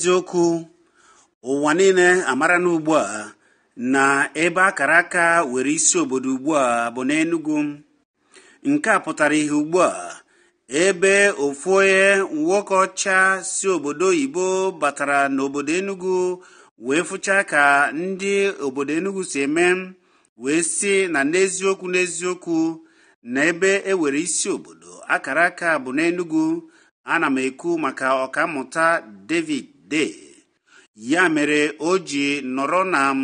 n'eziokwu ụwa niile amara n'ugbu a na ebe akara aka were isi obodo ugbu a bụ n'Enugu. Nke a pụtara ihe ugbu a ebe ofu onye nwoke ọcha si obodo oyibo batara n'obodo Enugu wee fụcha ka ndị obodo Enugu si eme wee si na n'eziokwu na ebe ewere isi obodo akara aka bụ n'Enugu. Ana m ekwu maka ọkammụta David Day. Ya mere o ji nọrọ na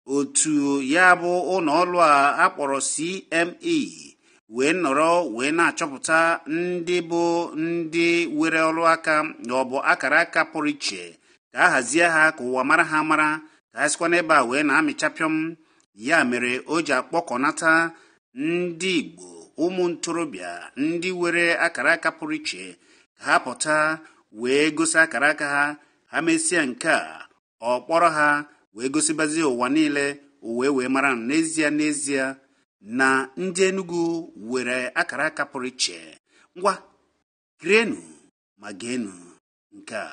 otu ya bụ ụlọọrụ a akpọrọ CME wee nọrọ wee na-achọpụta ndị bụ ndị were ọrụ aka na ọ bụ akara aka pụrụ iche ka a hazie ha ka ụwa mara ha mara ka ha sikwa n'ebe a wee na-amịchapịọm. Ya mere o ji akpọkọnata ndị Igbo ụmụ ntorobịa ndị were akara aka pụrụ iche ka ha pụta wee gosi akara aka ha. Ha mesịa nke a ọ kpọrọ ha wee gosibazie ụwa niile wee mara n'ezie na ndị Enugu were akara aka pụrụ iche. Ngwa krienu ma geenu nke a.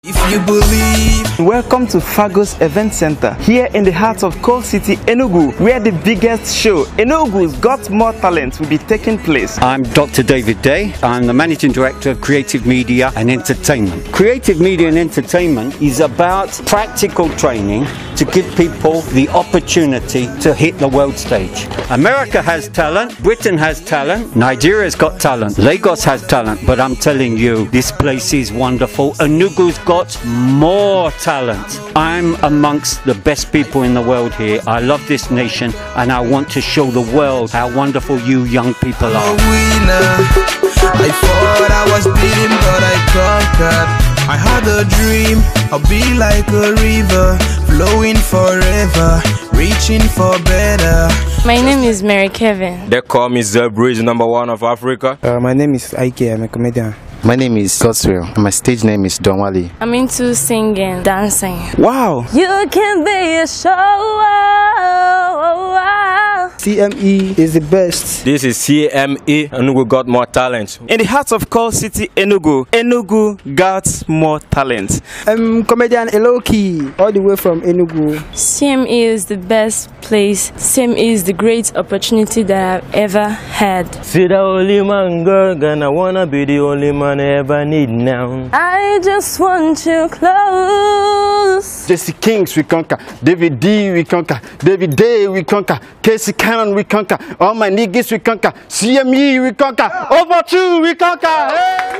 If you believe. Welcome to Fagos Event Center, here in the heart of Coal City, Enugu, where the biggest show, Enugu's Got More Talent, will be taking place. I'm Dr. David Day. I'm the Managing Director of Creative Media and Entertainment. Creative Media and Entertainment is about practical training to give people the opportunity to hit the world stage. America has talent, Britain has talent, Nigeria's got talent, Lagos has talent, but I'm telling you, this place is wonderful. Enugu's got more talent. I'm amongst the best people in the world here. I love this nation and I want to show the world how wonderful you young people are. I thought I was beaten, but I conquered. I had a dream, I'll be like a river, flowing forever, reaching for better. My name is Mary Kevin. They call me Zebridge, #1 of Africa. My name is Ike, I'm a comedian. My name is Godswill. My stage name is Don Wally. I'm into singing, dancing. Wow! You can be a show. CME is the best. This is CME, Enugu Got More Talent. In the heart of Coal City, Enugu, Enugu got more talent. I'm comedian Eloki, all the way from Enugu. CME is the best place. CME is the great opportunity that I've ever had. See the only man, girl, gonna wanna be the only man I ever need now. I just want you close. Jesse Kings we conquer, David D we conquer, David Day we conquer, Casey Cannon we conquer, all my niggas we conquer, CME we conquer, over 2 we conquer. Hey!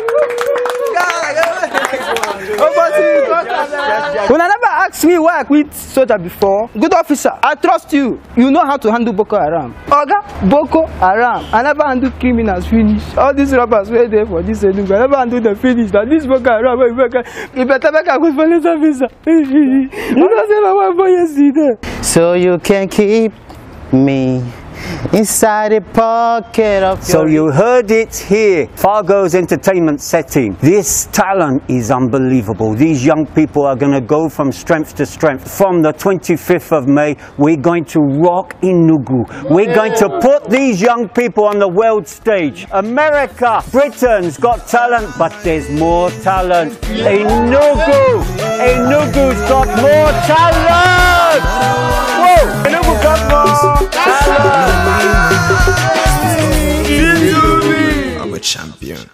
When I never asked me why I quit soldier before, good officer, I trust you. You know how to handle Boko Haram. Oga, Boko Haram. I never handle criminals finish. All these robbers were there for this Enugu. I never handle the finish. Now this Boko Haram, you better make a good police officer. So you can keep me inside the pocket of So you heard it here, Fargo's entertainment setting. This talent is unbelievable. These young people are going to go from strength to strength. From the 25th of May, we're going to rock Enugu. We're going to put these young people on the world stage. America, Britain's got talent, but there's more talent. Enugu's got more talent. Whoa, Enugu got more talent. I'm a champion.